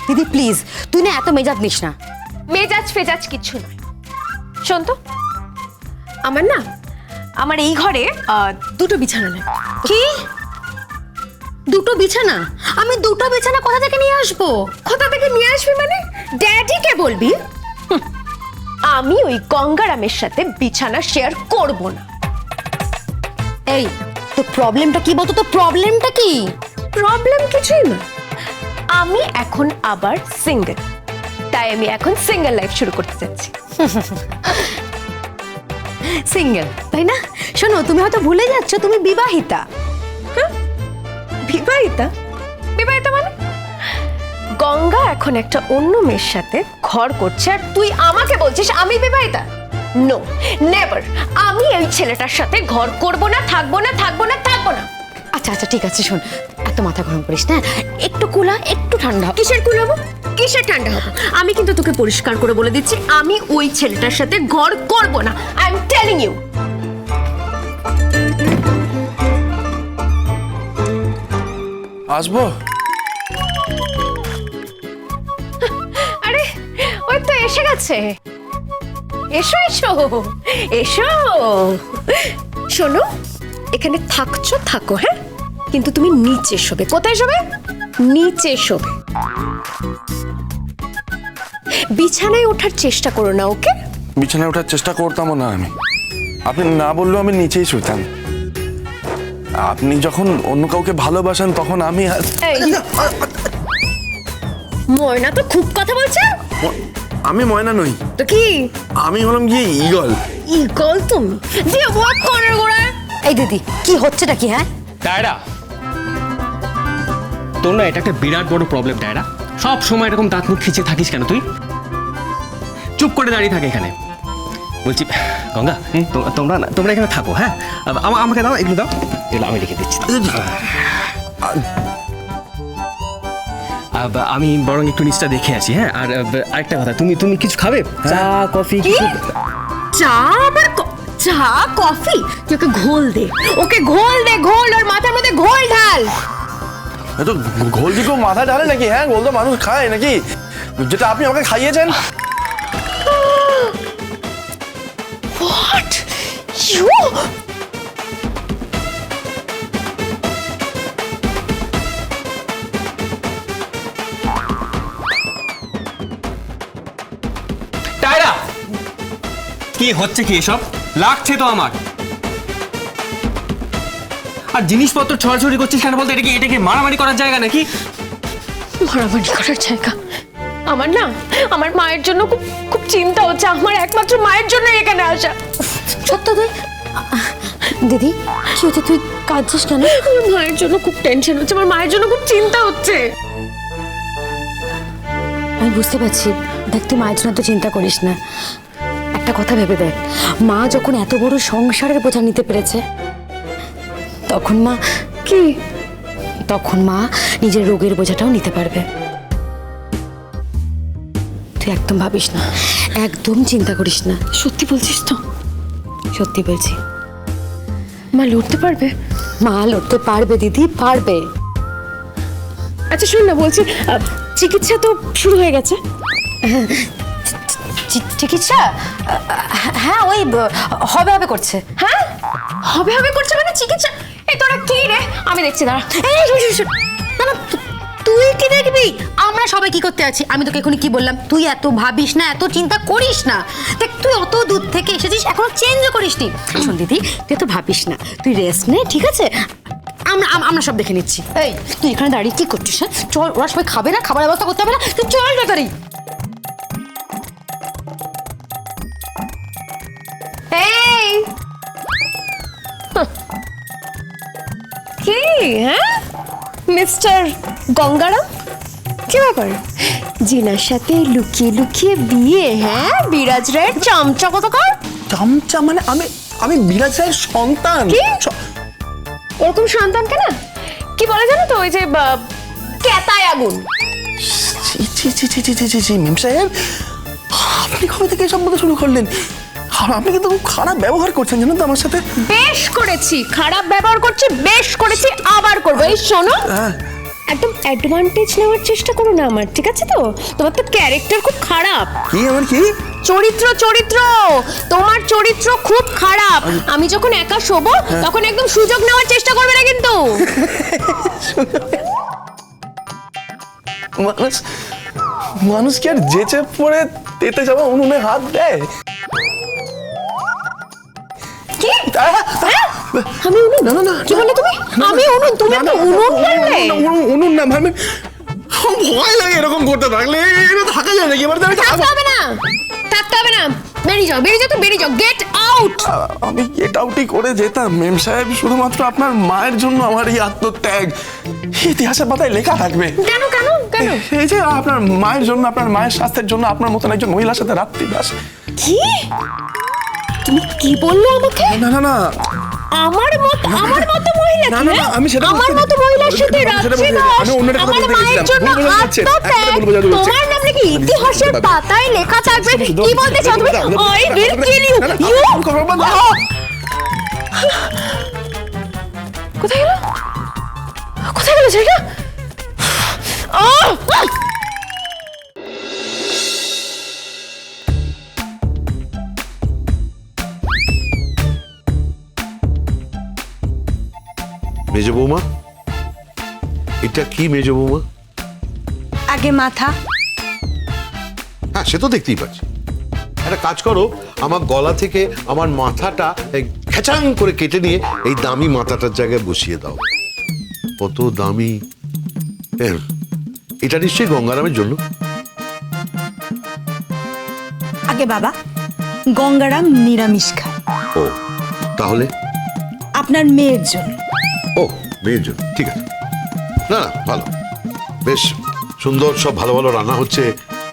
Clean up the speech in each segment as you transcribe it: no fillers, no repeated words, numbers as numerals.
দিদি প্লিজ, তুই না এত মেজাজ নিস না। মেজাজ ফেজাজ কিছু নয়। শোন তো, আমার এই ঘরে দুটো বিছানা নেই। কি? দুটো বিছানা? আমি দুটো বিছানা কোথা থেকে নিয়ে আসবো? কোথা থেকে নিয়ে আসবি মানে? ড্যাডিকে বলবি? আমি ওই গঙ্গারামের সাথে বিছানা শেয়ার করব না। এই, তো প্রবলেমটা কি বলতো? তো প্রবলেমটা কি? প্রবলেম কিছুই না, আমি এখন আবার সিঙ্গেল, তাই আমি এখন সিঙ্গেল লাইফ শুরু করতে যাচ্ছি। সিঙ্গেল, তাই না? শোনো, তুমি হয়তো ভুলে যাচ্ছ তুমি বিবাহিতা। বিবাহিতা? বিবাহিতা মানে? গঙ্গা এখন একটা অন্য মেয়ের সাথে ঘর করছে আর তুই আমাকে বলছিস আমি বিবাহিতা? No, never. আমি এই ছেলেটার সাথে ঘর করব না, থাকবো না, থাকবো না, থাকবো না। আচ্ছা আচ্ছা ঠিক আছে, শোন, এত মাথা গরম করিস না, একটু কুলা, একটু ঠান্ডা হ। কিসের কুলাবো? কিসের ঠান্ডা হবো? আমি কিন্তু তোকে পরিষ্কার করে বলে দিচ্ছি, আমি ওই ছেলেটার সাথে ঘর করব না। I am telling you. আসবো? আরে ওই তো এসে গেছে। এসো এসো এসো। শোনো, এখানে থাকছো থাকো, হ্যাঁ, কিন্তু তুমি নিচে শোবে। কোথায় শোবে? নিচে শোবে। বিছানায় ওঠার চেষ্টা করো না, ওকে? বিছানায় ওঠার চেষ্টা করতামও না আমি। আপনি না বললেও আমি নিচেই শুতাম। আপনি যখন অন্য কাউকে ভালোবাসেন তখন আমি এই, ময়না তো খুব কথা বলছে। আমি ময়না নই, তো কি? আমি হলাম গিয়ে ঈগল। ঈগল তুমি? যে ওয়াক করার গোড়ায়। এই দিদি, কি হচ্ছেটা কি? হ্যাঁ, ডায়রা, তোর না এটা একটা বিরাট বড় প্রবলেম। ডায়রা, সব সময় এরকম দাঁত মুখ খিচে থাকিস কেন তুই? চুপ করে দাঁড়িয়ে থাকে এখানে। বলছি গঙ্গা, তোমরা এখানে থাকো, হ্যাঁ? আমাকে দাও, এগুলো দাও, এগুলো আমি লিখে দিচ্ছি। আমি বরং একটু নিচটা দেখে আসি, হ্যাঁ? আর আরেকটা কথা, তুমি কিছু খাবে? চা কফি? চা আবার চা কফি? তুই ওকে ঘোল দে, ওকে ঘোল দে, ঘোল, ওর মাথার মধ্যে ঘোল ঢাল। তো ঘোল কি কেউ মাথা ঢালে নাকি? হ্যাঁ, ঘোল তো মানুষ খায় নাকি? যেটা আপনি আমাকে খাইয়েছেন। What? You? ডায়রা, কি হচ্ছে কি এসব? লাগছে তো আমার। আর জিনিসপত্র ছড়াছড়ি করছিস কেন বলতে? এটাকে মারামারি করার জায়গা নাকি? মারামারি করার জায়গা? আমার মায়ের জন্য খুব খুব চিন্তা হচ্ছে। আমার একমাত্র মায়ের জন্য এখানে আসা। সত্য তুই? দিদি কি হচ্ছে? তুই কাঁদছিস কেন? আমার মায়ের জন্য খুব টেনশন হচ্ছে, আমার মায়ের জন্য খুব চিন্তা হচ্ছে। আমি বুঝতে পারছি। দেখ, তুই মায়ের জন্য তো চিন্তা করিস না। একটা কথা ভেবে দেখ, মা যখন এত বড় সংসারের বোঝা নিতে পেরেছে, তখন মা কি? তখন মা নিজের রোগের বোঝাটাও নিতে পারবে। তুই একদম ভাবিস না, একদম চিন্তা করিস না। সত্যি বলছিস তো? সত্যি বলছি। মা লড়তে পারবে? মা লড়তে পারবে দিদি, পারবে। আচ্ছা শোন না, বলছি চিকিৎসা তো শুরু হয়ে গেছে? চিকিৎসা? হ্যাঁ, ওই হবে হবে করছে। হ্যাঁ, হবে হবে করছে মানে চিকিৎসা? এই তোরা কি রে? আমি দেখছি, দাঁড়া। না না, তুই কি দেখবি? আমরা সবাই কি করতে আছি? আমি তোকে এখনই কি বললাম? তুই এত ভাবিস না, এত চিন্তা করিস না। দেখ, তুই অত দূর থেকে এসেছিস, এখনো চেঞ্জও করিসনি। শোন দিদি, তুই এত ভাবিস না, তুই রেস্ট নে, ঠিক আছে? আমরা সব দেখে নিচ্ছি। এই, তুই এখানে দাঁড়িয়ে কি করছিস? হ্যাঁ, চল, ওরা সবাই খাবে না, খাবার ব্যবস্থা করতে হবে না? তুই চল তাড়াতাড়ি। এই কি? হ্যাঁ, মিস্টার গঙ্গারাম, কি ব্যাপার? জিনার সাথে লুকিয়ে লুকিয়ে বিয়ে? হ্যাঁ, বিরাজ রায়ের চামচা কোথাকার? চামচা মানে? আমি বিরাজ রায়ের সন্তান। কি? ওরকম সন্তান কেন? কি বলে জানো তো, ওই যে কেতায় আগুন। ছি ছি ছি ছি ছি ছি ছি, মেম সাহেব, আপনি কবে থেকে এসব বলতে শুরু করলেন? আর আপনি কিন্তু খুব খারাপ ব্যবহার করছেন জানেন তো আমার সাথে। বেশ করেছি, খারাপ ব্যবহার করছি, বেশ করেছি, আবার করবো। এই শোনো, একদম অ্যাডভান্টেজ নেওয়ার চেষ্টা করো না আমার, ঠিক আছে তো? তোমার তো ক্যারেক্টার খুব খারাপ। কি আমার কি? চরিত্র তোমার চরিত্র খুব খারাপ। আমি যখন একা শোবো তখন একদম সুযোগ নেওয়ার চেষ্টা করবে না কিন্তু। মানুষ মানুষ কি আর যেচে পড়ে তেতে যাওয়া উনুনে হাত দেয়? কি? আমি উনুন? না, না, না, কি বললে তুমি? আমি উনুন? তুমি না, তো না, উনুন বললে? উনুন না মানে আমার ভয় লাগে এরকম করতে থাকলে। এটা থাকা যায় নাকি? এবার তো আমি থাকতে হবে না, থাকতে হবে না। বেরিয়ে যাও, বেরিয়ে যাও, তো বেরিয়ে যাও, গেট আউট। আমি গেট আউটই করে যেতাম মেম সাহেব, শুধুমাত্র আপনার মায়ের জন্য আমার এই আত্মত্যাগ ইতিহাসের পাতায় লেখা থাকবে। কেন কেন কেন? এই যে আপনার মায়ের জন্য, আপনার মায়ের স্বাস্থ্যের জন্য আপনার মতন একজন মহিলার সাথে রাত্রিবাস। কি? তুমি কি বললে আমাকে? না না না আমার মতো মহিলা? না, না, না, আমি সেটা আমার বলতে- মতো মহিলার সাথে আমি সেটা বলতে- রাত্রিবাস? আমি অন্য একটা কথা আমার বলতে মায়ের গেছিলাম। জন্য ভুল বোঝা যাচ্ছে। আত্মত্যাগ? একটা ভুল বোঝা যাচ্ছে। তোমার নাম নাকি ইতিহাসের পাতায় লেখা থাকবে? কি বলতে চাও তুমি? I will kill you. You. কোথায় গেল? কোথায় গেল ছেলেটা? মেজ বৌমা, এটা কি মেজ বৌমা? আগে মাথা। হ্যাঁ, সে তো দেখতেই পাচ্ছি। একটা কাজ করো, আমার গলা থেকে আমার মাথাটা এই খেচাং করে কেটে নিয়ে এই দামি মাথাটার জায়গায় বসিয়ে দাও। কত দামি! এটা নিশ্চয়ই গঙ্গারামের জন্য। আগে বাবা, গঙ্গারাম নিরামিষ খায়, ও, তাহলে আপনার মেয়ের জন্য। ও, মেয়ের জন্য, ঠিক আছে। না না, ভালো, বেশ সুন্দর, সব ভালো ভালো রান্না হচ্ছে,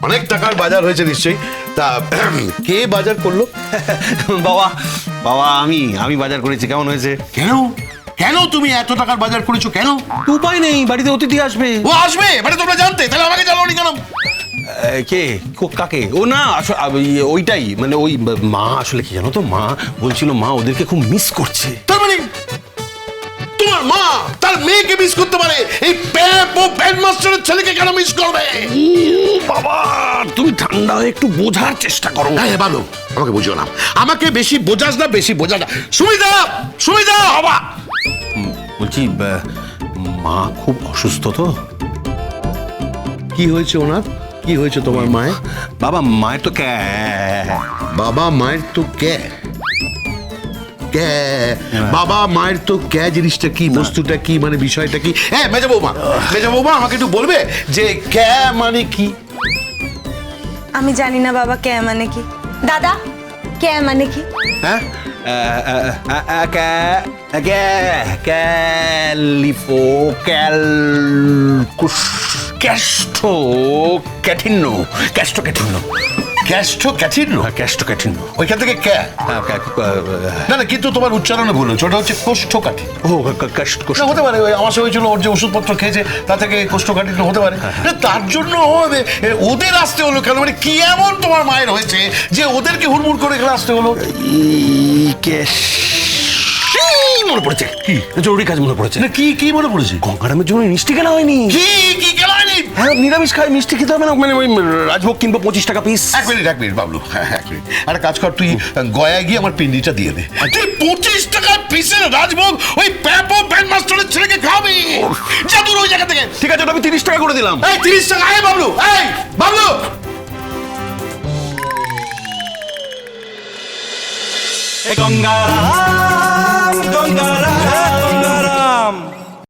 অনেক টাকার বাজার হয়েছে নিশ্চয়ই। তা কে বাজার করলো? বাবা বাবা আমি বাজার করেছি। কেমন হয়েছে? কেন কেন তুমি এত টাকার বাজার করেছো কেন? উপায় নেই, বাড়িতে অতিথি আসবে। ও আসবে মানে তোমরা জানতে, তাহলে আমাকে জানাওনি কেন? কে? কাকে? ও না, আসলে ওইটাই মানে ওই মা, আসলে কি জানো তো, মা বলছিল মা ওদেরকে খুব মিস করছে। তার মানে তোমার মা তার মেয়েকে মিস করতে পারে, এই প্যাপ ও প্যান্ট মাস্টারের ছেলেকে কেন মিস করবে? বাবা তুমি ঠান্ডা হয়ে একটু বোঝার চেষ্টা করো। হ্যাঁ ভালো, আমাকে বুঝো না, আমাকে বেশি বোঝাস না, বেশি বোঝা না। সুমিতা, সুমিতা, বাবা বলছি মা খুব অসুস্থ তো। কি হয়েছে ওনার? কি হয়েছে তোমার মায়ের? বাবা মায়ের তো বাবা মায়ের তো কে কে বাবা মায়ের তো কে জিনিসটা কি, বস্তুটা কি, মানে বিষয়টা কি? হ্যাঁ মেজা বৌমা আমাকে একটু বলবে যে কে মানে কি? আমি জানি না বাবা, কে মানে কি? দাদা, কে মানে কি? হ্যাঁ ক্যালিফো ক্যাস্টো ক্যাঠিন্য ওইখান থেকে কে? না না, কিন্তু তোমার উচ্চারণে ভুল হচ্ছে, ওটা হচ্ছে কোষ্ঠকাঠিন্য। না, হতে পারে ওই আমার সঙ্গে হয়েছিল, ওর যে ওষুধপত্র খেয়েছে তা থেকে কোষ্ঠকাঠিন্য হতে পারে। না, তার জন্য ওদের আসতে হলো কেন? মানে কি এমন তোমার মায়ের হয়েছে যে ওদেরকে হুড়মুড় করে এখানে আসতে হলো? মনে পড়েছে, কি জরুরি কাজ মনে পড়েছে। না, কি মনে পড়েছে? গঙ্গারামের জন্য মিষ্টি কেনা হয়নি। কি কেন হয়নি? হ্যাঁ, নিরামিষ খাই, মিষ্টি খেতে হবে না, মানে ওই রাজভোগ কিনবো 25 টাকা পিস। এক মিনিট বাবলু, হ্যাঁ এক মিনিট, একটা কাজ কর, তুই গয়া গিয়ে আমার পিন্ডিটা দিয়ে দে। তুই 25 টাকা পিসের রাজভোগ ওই প্যাপো ব্যান্ড মাস্টারের ছেলেকে খাবি? যা দূর ওই জায়গা থেকে। ঠিক আছে, ওটা আমি 30 টাকা করে দিলাম। এই 30 টাকা? এই বাবলু, বাবলু, গঙ্গা